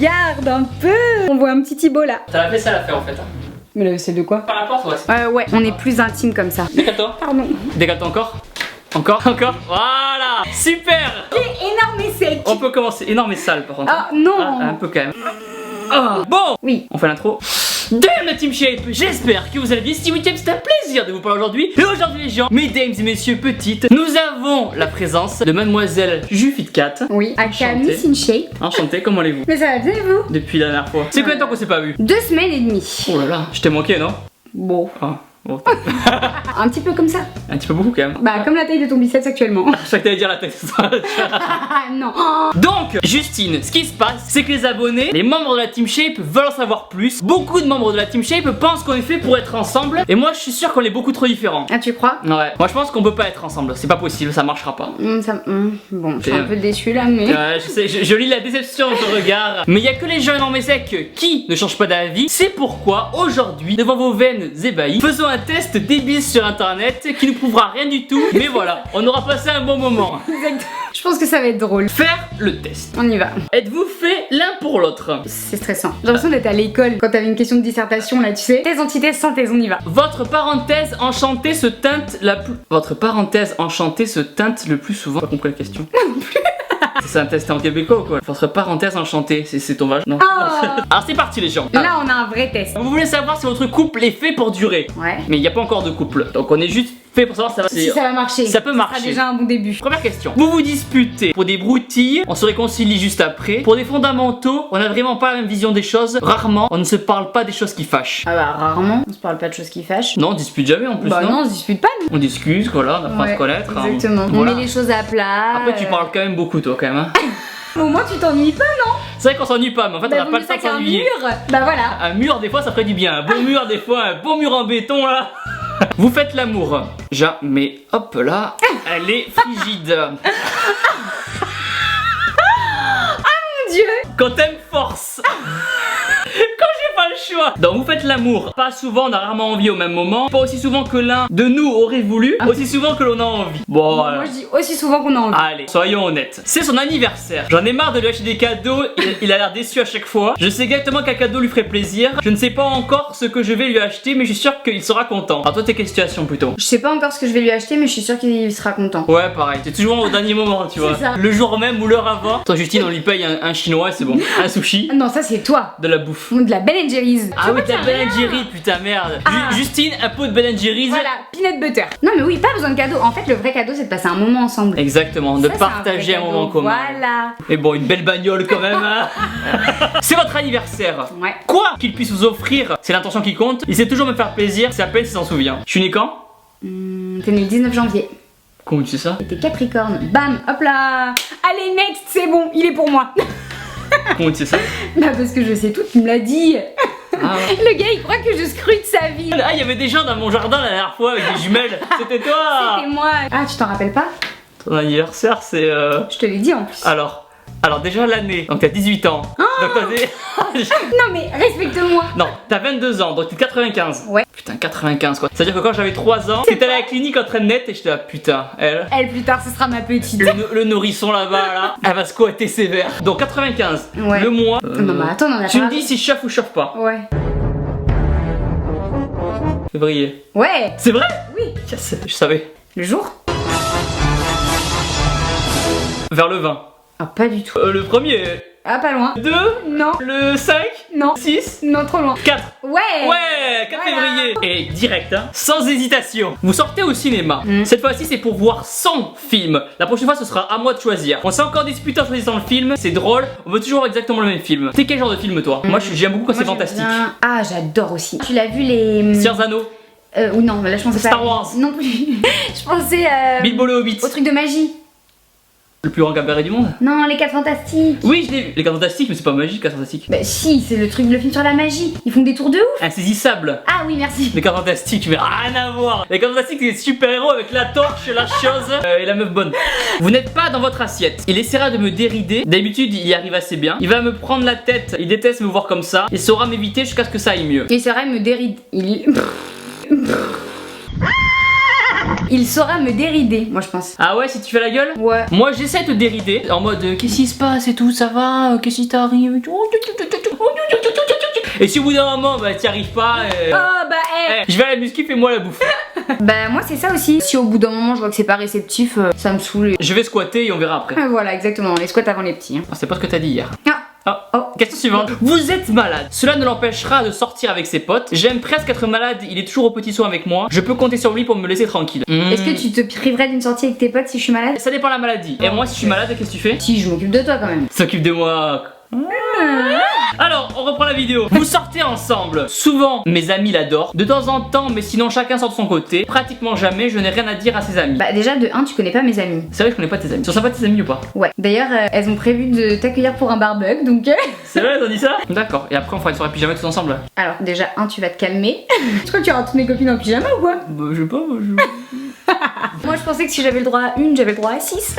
Regarde un peu. On voit un petit Thibaut là. T'as la vaisselle à faire en fait. Hein. Mais la vaisselle de quoi? Par la porte, ouais. Ouais, on est plus intime comme ça. Décale-toi. Pardon. Décale-toi encore. Encore. Voilà. Super. Il est énorme et sec. On peut commencer. Énorme et sale par contre. Ah non. Ah, un peu quand même. Ah, bon. Oui. On fait l'intro. De la Team Shape, j'espère que vous allez bien. Si oui, c'est un plaisir de vous parler aujourd'hui. Et aujourd'hui les gens, mesdames et messieurs petites, nous avons la présence de mademoiselle Jufitcat. Oui, à Miss In Shape. Enchantée, comment allez-vous? Mais ça va bien et vous? Depuis la dernière fois. C'est combien de temps qu'on s'est pas vu? 2 semaines et demie. Oh là là, je t'ai manqué non? Bon. Ah, bon. Un petit peu comme ça. Un petit peu beaucoup quand même. Bah comme la taille de ton biceps actuellement. Je crois que t'allais dire la tête. Non. Donc, Justine, ce qui se passe, c'est que les abonnés, les membres de la Team Shape veulent en savoir plus. Beaucoup de membres de la Team Shape pensent qu'on est fait pour être ensemble. Et moi, je suis sûr qu'on est beaucoup trop différents. Ah tu crois? Ouais. Moi, je pense qu'on peut pas être ensemble. C'est pas possible, ça marchera pas. Bon, je suis un peu déçue là, mais... Ouais, je sais, je lis la déception dans ton regard. Mais il y a que les gens énormes et secs qui ne changent pas d'avis. C'est pourquoi, aujourd'hui, devant vos veines ébahies, faisons un test débile sur internet qui ne prouvera rien du tout. Mais voilà, on aura passé un bon moment. Exact. Je pense que ça va être drôle. Faire le test. On y va. Êtes-vous fait l'un pour l'autre? C'est stressant. J'ai l'impression d'être à l'école quand t'avais une question de dissertation là, tu sais. Thèse, antithèse, synthèse, on y va. Votre parenthèse enchantée se teinte la plus... Votre parenthèse enchantée se teinte le plus souvent. Pas compris la question. C'est un test en québécois ou quoi? Votre parenthèse enchantée, c'est ton vache? Non. Oh. Alors c'est parti les gens. Là on a un vrai test. Vous voulez savoir si votre couple est fait pour durer. Ouais. Mais il n'y a pas encore de couple. Donc on est juste fait pour savoir si ça va marcher. Ça peut marcher. Ça sera déjà un bon début. Première question. Vous vous disputez pour des broutilles, on se réconcilie juste après. Pour des fondamentaux, on n'a vraiment pas la même vision des choses. Rarement, on ne se parle pas des choses qui fâchent. Ah bah rarement, on se parle pas de choses qui fâchent. Non, on dispute jamais en plus. Bah non, on se dispute pas nous. On discute, voilà, on apprend à se connaître. Exactement. Voilà. On met les choses à plat. Après tu parles quand même beaucoup toi quand même. Hein. Au moins tu t'ennuies pas, non? C'est vrai qu'on s'ennuie pas, mais en fait Bah, on n'a pas le temps de s'ennuyer. Bah voilà. Un mur des fois ça ferait du bien. Un bon mur des fois, un bon mur en béton là. Vous faites l'amour. Mais hop là, elle est frigide. Mon Dieu. Quand t'aimes force. Quand j'ai pas le choix. Donc vous faites l'amour. Pas souvent, on a rarement envie au même moment. Pas aussi souvent que l'un de nous aurait voulu. Aussi souvent que l'on a envie. Bon, moi je dis aussi souvent qu'on a envie. allez, soyons honnêtes. C'est son anniversaire. J'en ai marre de lui acheter des cadeaux. Il a l'air déçu à chaque fois. Je sais exactement quel cadeau lui ferait plaisir. Je ne sais pas encore ce que je vais lui acheter, mais je suis sûr qu'il sera content. Alors toi, t'es quelle situation plutôt? Je sais pas encore ce que je vais lui acheter, mais je suis sûre qu'il sera content. Ouais, pareil. C'est toujours au dernier moment, tu vois. Ça. Le jour même ou l'heure avant. Toi, Justine, on lui paye un chinois et c'est bon. Un sushi. Non, ça c'est toi. De la bouffe. De la Ben & Jerry's. Ah oui, t'as Ben & Jerry, putain merde. Ah. Justine, un pot de Ben & Jerry's. Voilà, peanut butter. Non mais oui, pas besoin de cadeau. En fait, le vrai cadeau, c'est de passer un moment ensemble. Exactement, de Ça, c'est partager vrai un cadeau. moment commun. Voilà. Et bon, une belle bagnole quand même. Hein. C'est votre anniversaire. Ouais. Quoi qu'il puisse vous offrir, c'est l'intention qui compte. Il sait toujours me faire plaisir, c'est à peine s'il s'en souvient. Je suis né quand? T'es né le 19 janvier. Comment tu sais ça? T'es Capricorne. Bam, hop là. Allez, next, c'est bon, il est pour moi. Comment tu sais ça? Bah parce que je sais tout, tu me l'as dit. Ah ouais. Le gars, il croit que je scrute sa vie. Ah, il y avait des gens dans mon jardin la dernière fois avec des jumelles. C'était toi. C'était moi. Ah, tu t'en rappelles pas? Ton anniversaire, c'est Je te l'ai dit en plus. Alors déjà l'année, donc t'as 18 ans. Donc t'as des... Non mais respecte-moi. Non, t'as 22 ans, donc t'es 95. Ouais. Putain, 95 quoi. C'est-à-dire que quand j'avais 3 ans, t'étais à la clinique en train de naître et j'étais là, putain, elle. Elle, plus tard, ce sera ma petite. Le nourrisson là-bas, là, elle va squatter sévère. Donc 95, Ouais. le mois. Non mais attends, on en a Tu me parlé. dis si je chauffe ou je chauffe pas. Ouais. Février. Ouais. C'est vrai? Oui. Yes, je savais. Le jour? Vers le 20. Ah, pas du tout. Le premier. Ah, pas loin. 2. Non. Le 5. Non. 6. Non, trop loin. 4. Ouais. Ouais, 4 Voilà. février. Et direct, hein, sans hésitation. Vous sortez au cinéma. Cette fois-ci, c'est pour voir son film. La prochaine fois, ce sera à moi de choisir. On s'est encore disputé en choisissant le film. C'est drôle. On veut toujours exactement le même film. T'es quel genre de film, toi? Moi, j'aime beaucoup quand c'est Moi, j'aime fantastique. bien- Ah, j'adore aussi. Tu l'as vu les. Seigneur Zano, Ou non, là je pensais pas. Star Wars. Non plus. Je pensais. Bilbo le Hobbit. Au truc de magie. Le plus grand cabaret du monde. Non, les 4 fantastiques. Oui, je l'ai vu. Les 4 fantastiques, mais c'est pas magique, 4 fantastiques. Bah si, c'est le truc, le film sur la magie. Ils font des tours de ouf. Insaisissable. Ah oui, merci. Les 4 fantastiques, mais rien à voir. Les 4 fantastiques, c'est des super-héros avec la torche, la chose et la meuf bonne. Vous n'êtes pas dans votre assiette. Il essaiera de me dérider. D'habitude, il y arrive assez bien. Il va me prendre la tête. Il déteste me voir comme ça. Il saura m'éviter jusqu'à ce que ça aille mieux. Et c'est vrai, il me déride. Il saura me dérider, moi je pense. Ah ouais, si tu fais la gueule? Ouais. Moi j'essaie de te dérider en mode qu'est-ce qui se passe et tout, ça va, qu'est-ce qui t'arrive? Et si au bout d'un moment bah t'y arrives pas, Oh bah je vais à la muscu, fais-moi la bouffe. Bah moi c'est ça aussi. Si au bout d'un moment je vois que c'est pas réceptif, ça me saoule. Je vais squatter et on verra après. Voilà, exactement. Les squats avant les petits. Hein. Ah, c'est pas ce que t'as dit hier. Ah. Oh. Question suivante. Vous êtes malade. Cela ne l'empêchera de sortir avec ses potes. J'aime presque être malade. Il est toujours au petit soin avec moi. Je peux compter sur lui pour me laisser tranquille. Est-ce que tu te priverais d'une sortie avec tes potes si je suis malade? Ça dépend de la maladie. Et moi, si je suis malade, qu'est-ce que tu fais? Si, je m'occupe de toi quand même. S'occupe de moi. Alors, on reprend la vidéo. Vous sortez ensemble. Souvent, mes amis l'adorent. De temps en temps, mais sinon chacun sort de son côté. Pratiquement jamais, je n'ai rien à dire à ses amis. Bah déjà de 1, tu connais pas mes amis. C'est vrai que je connais pas tes amis. Ils sont sympas tes amis ou pas? Ouais. D'ailleurs, elles ont prévu de t'accueillir pour un barbecue, donc... C'est vrai, t'as dit ça? D'accord. Et après, on fera une soirée pyjama tous ensemble. Alors déjà, tu vas te calmer. Tu crois que tu auras toutes mes copines en pyjama ou quoi? Bah, je sais pas, Moi je pensais que si j'avais le droit à une, j'avais le droit à 6.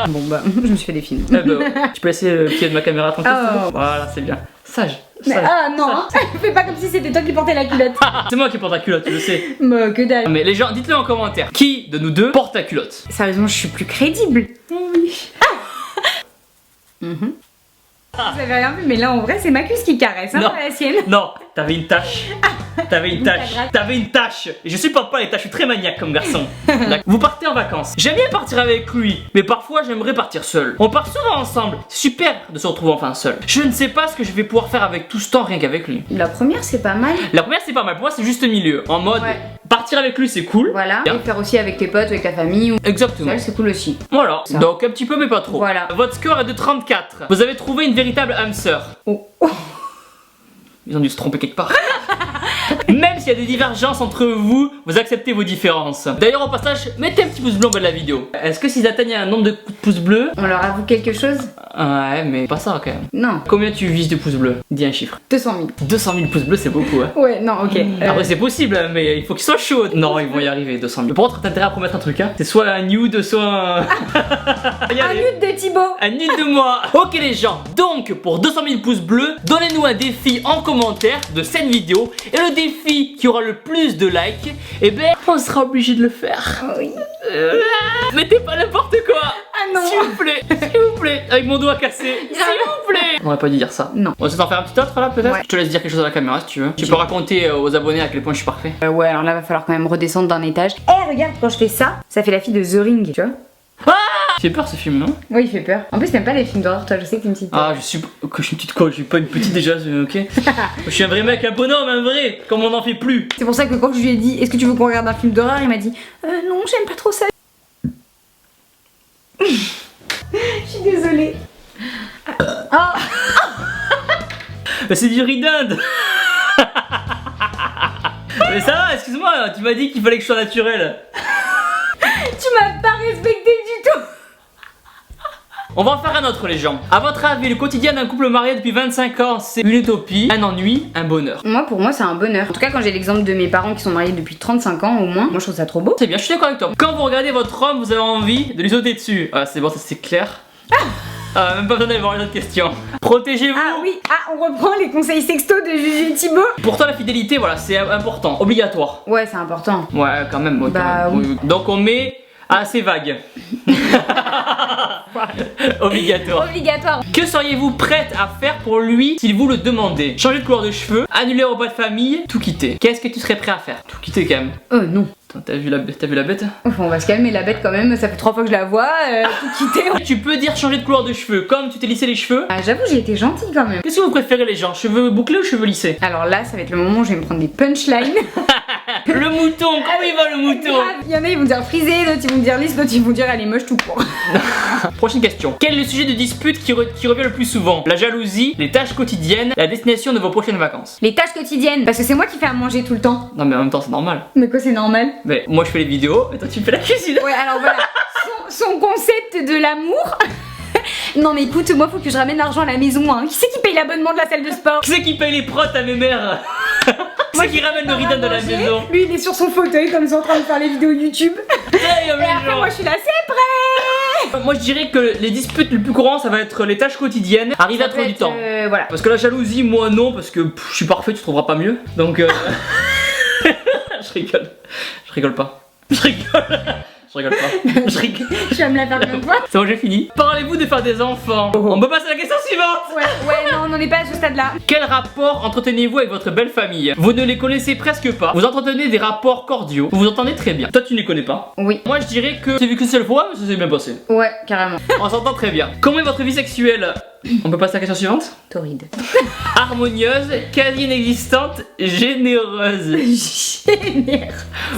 Bon bah, je me suis fait des films. Eh ben, tu peux laisser le pied de ma caméra tranquille. Oh. Voilà, c'est bien. Sage. Mais Sage. ah non, fais pas comme si c'était toi qui portais la culotte. C'est moi qui porte la culotte, tu le sais. Bah que dalle. Mais les gens, dites-le en commentaire. Qui de nous deux porte la culotte? Sérieusement, je suis plus crédible. Oui. Vous avez rien vu, mais là en vrai, c'est ma cuisse qui caresse, hein, Non. pas la sienne. Non, t'avais une tache. T'avais une Pas tache. grave. T'avais une tache. Et je supporte pas les taches, je suis très maniaque comme garçon. Vous partez en vacances. J'aime bien partir avec lui, mais parfois j'aimerais partir seul. On part souvent ensemble. C'est super de se retrouver enfin seul. Je ne sais pas ce que je vais pouvoir faire avec tout ce temps rien qu'avec lui. La première, c'est pas mal. La première c'est pas mal, pour moi c'est juste milieu. En mode, Ouais. partir avec lui c'est cool. Voilà. Bien. Et faire aussi avec tes potes ou avec ta famille ou Exactement. seul, c'est cool aussi. Voilà, Ça. donc un petit peu mais pas trop. Voilà. Votre score est de 34. Vous avez trouvé une véritable âme sœur. Oh. Ils ont dû se tromper quelque part. Même s'il y a des divergences entre vous, vous acceptez vos différences. D'ailleurs au passage, mettez un petit pouce bleu en bas de la vidéo. Est-ce que s'ils atteignent un nombre de pouces bleus? On leur avoue quelque chose? Ouais, mais pas ça quand même. Non. Combien tu vises de pouces bleus? Dis un chiffre. 200 000. 200 000 pouces bleus c'est beaucoup hein. Ouais, non, ok. Après c'est possible hein, mais il faut qu'ils soient chauds. Non ils vont y arriver 200 000. Par contre t'as intérêt à promettre un truc hein. C'est soit un nude soit un... Un nude de Thibaut. Un nude de moi. Ok les gens, donc pour 200 000 pouces bleus, donnez-nous un défi en commentaire de cette vidéo. Et le défi qui aura le plus de likes, eh ben on sera obligé de le faire. Oui. Mettez pas n'importe quoi. Ah non. S'il vous plaît, s'il vous plaît, avec mon doigt cassé, s'il vous plaît. On aurait pas dû dire ça. Non. On va s'en faire un petit autre là peut-être. Ouais. Je te laisse dire quelque chose à la caméra si tu veux. Tu peux raconter aux abonnés à quel point je suis parfait. Ouais, alors là, va falloir quand même redescendre d'un étage. Eh, regarde, quand je fais ça, ça fait la fille de The Ring, tu vois. Tu fais peur ce film non? Oui, il fait peur. En plus, t'aimes pas les films d'horreur, toi, je sais que t'es une petite. Ah je suis que je suis une petite colle, je suis pas une petite déjà, ok. Je suis un vrai mec, un bonhomme, un vrai, comme on n'en fait plus. C'est pour ça que quand je lui ai dit, est-ce que tu veux qu'on regarde un film d'horreur, il m'a dit, non, j'aime pas trop ça. Je suis désolée. Oh. Bah, c'est du riz d'Inde. Mais ça va, excuse-moi, tu m'as dit qu'il fallait que je sois naturel. Tu m'as pas respecté du tout. On va en faire un autre les gens. À votre avis, le quotidien d'un couple marié depuis 25 ans, c'est une utopie, un ennui, un bonheur? Moi, pour moi, c'est un bonheur. En tout cas, quand j'ai l'exemple de mes parents qui sont mariés depuis 35 ans au moins, moi je trouve ça trop beau. C'est bien, je suis d'accord avec toi. Quand vous regardez votre homme, vous avez envie de lui sauter dessus. Ah, c'est bon, ça c'est clair. Même pas besoin d'aller voir les autres questions. Protégez-vous. Ah oui, on reprend les conseils sexto de Juju et Thibaut. Pour toi, la fidélité, voilà, c'est important, obligatoire. Ouais, c'est important. Ouais, quand même. Ouais, Bah, quand même. Oui. Donc on met assez vague. Obligatoire. Obligatoire. Que seriez-vous prête à faire pour lui s'il vous le demandait? Changer de couleur de cheveux, annuler un repas de famille, tout quitter. Qu'est-ce que tu serais prêt à faire? Tout quitter quand même. Non. T'as vu la bête? On va se calmer, la bête quand même, ça fait 3 fois que je la vois, tout quitter. Tu peux dire changer de couleur de cheveux, comme tu t'es lissé les cheveux. Ah, j'avoue, j'ai été gentille quand même. Qu'est-ce que vous préférez les gens? Cheveux bouclés ou cheveux lissés? Alors là, ça va être le moment où je vais me prendre des punchlines. Le mouton, comment il va le mouton? Grave. Il y en a, ils vont dire frisé, d'autres ils vont dire lisse, d'autres ils vont dire elle est moche tout court. Prochaine question. Quel est le sujet de dispute qui revient le plus souvent? La jalousie, les tâches quotidiennes, la destination de vos prochaines vacances? Les tâches quotidiennes, parce que c'est moi qui fais à manger tout le temps. Non mais en même temps c'est normal. Mais quoi, c'est normal? Mais moi je fais les vidéos et toi tu fais la cuisine. Ouais, alors voilà, son concept de l'amour. Non mais écoute, moi faut que je ramène l'argent à la maison, hein. Qui c'est qui paye l'abonnement de la salle de sport? Qui c'est qui paye les protes à mes mères? Qui c'est qui ramène le rideau de la maison? Lui il est sur son fauteuil comme ça en train de faire les vidéos YouTube. Hey, Et après moi je suis là, c'est prêt. Moi je dirais que les disputes les plus courantes ça va être les tâches quotidiennes, arriver à trouver du temps. Voilà. Parce que la jalousie, moi non, parce que je suis parfait, tu trouveras pas mieux. Donc je rigole pas. Je rigole. Je rigole pas. Je rigole. Tu vas me la faire comme fois. C'est bon, j'ai fini. Parlez-vous de faire des enfants? On peut passer à la question suivante. Ouais, non, on n'en est pas à ce stade-là. Quel rapport entretenez-vous avec votre belle famille? Vous ne les connaissez presque pas. Vous entretenez des rapports cordiaux. Vous vous entendez très bien. Toi, tu ne les connais pas. Oui. Moi, je dirais que c'est vu qu'une seule fois, mais ça s'est bien passé. Ouais, carrément. On s'entend très bien. Comment est votre vie sexuelle? On peut passer à la question suivante? Torride. Harmonieuse, quasi inexistante, généreuse.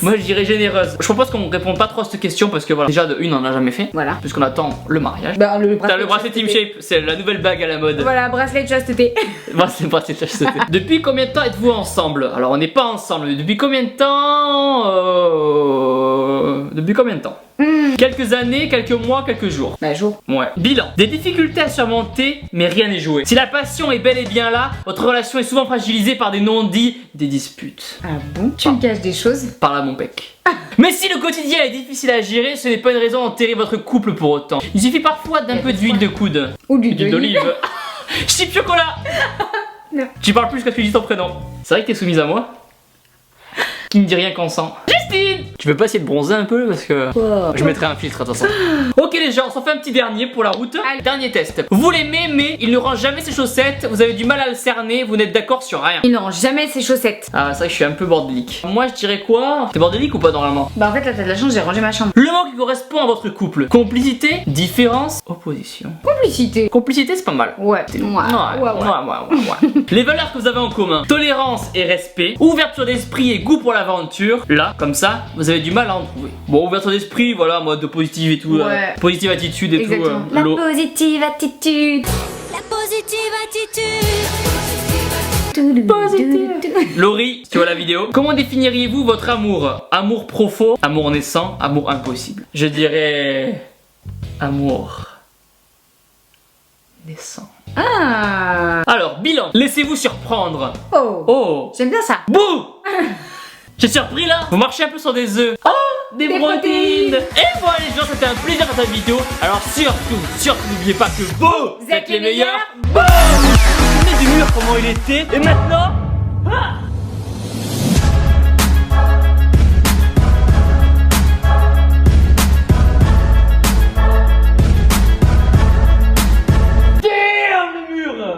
Moi, je dirais généreuse. Je propose qu'on réponde pas trop à cette question parce que voilà, déjà de une, on n'a jamais fait. Voilà. Puisqu'on attend le mariage. Bah, T'as le bracelet Team Shape, c'est la nouvelle bague à la mode. Voilà, bracelet de chasteté. Bracelet de chasteté. Depuis combien de temps êtes-vous ensemble? Alors, on n'est pas ensemble, mais depuis combien de temps? Depuis combien de temps? Quelques années, quelques mois, quelques jours. Bah, jour. Ouais. Bilan. Des difficultés à surmonter, mais rien n'est joué. Si la passion est bel et bien là, votre relation est souvent fragilisée par des non-dits, des disputes. Ah bon? Tu me caches des choses? Par là mon pec. Mais si le quotidien est difficile à gérer, ce n'est pas une raison d'enterrer votre couple pour autant. Il suffit parfois d'un peu d'huile de coude. Ou d'huile d'olive. Chip chocolat. Non. Tu parles plus quand tu dis ton prénom. C'est vrai que t'es soumise à moi? Qui ne dit rien qu'en sang. Justine! Tu veux pas essayer de bronzer un peu parce que je mettrai un filtre de toute façon. Ok les gens, on s'en fait un petit dernier pour la route. Allez. Dernier test. Vous l'aimez mais il ne range jamais ses chaussettes, vous avez du mal à le cerner, vous n'êtes d'accord sur rien. Il ne range jamais ses chaussettes. Ah c'est vrai que je suis un peu bordélique. Moi je dirais quoi? T'es bordélique ou pas normalement? Bah en fait là t'as de la chance, j'ai rangé ma chambre. Le mot qui correspond à votre couple. Complicité, différence, opposition. Complicité. Complicité c'est pas mal. Ouais. Ouais. Les valeurs que vous avez en commun. Tolérance et respect. Ouverture d'esprit et goût pour l'aventure. Là, comme ça, vous avez du mal à en trouver. Bon, ouverture d'esprit, voilà, mode de positive et tout. Ouais. Positive attitude et Exactement. tout. La positive attitude. La positive attitude. Positive. Laurie, si tu vois la vidéo, comment définiriez-vous votre amour? Amour profond, amour naissant, amour impossible. Je dirais... amour... naissant. Ah. Alors, bilan. Laissez-vous surprendre. Oh. Oh. J'aime bien ça. Bouh. J'ai surpris là. Vous marchez un peu sur des œufs. Oh, des protéines. Et voilà les gens, c'était un plaisir à cette vidéo. Alors surtout, n'oubliez pas que vous êtes les meilleurs. Boum. Vous vous souvenez du mur, comment il était? Et maintenant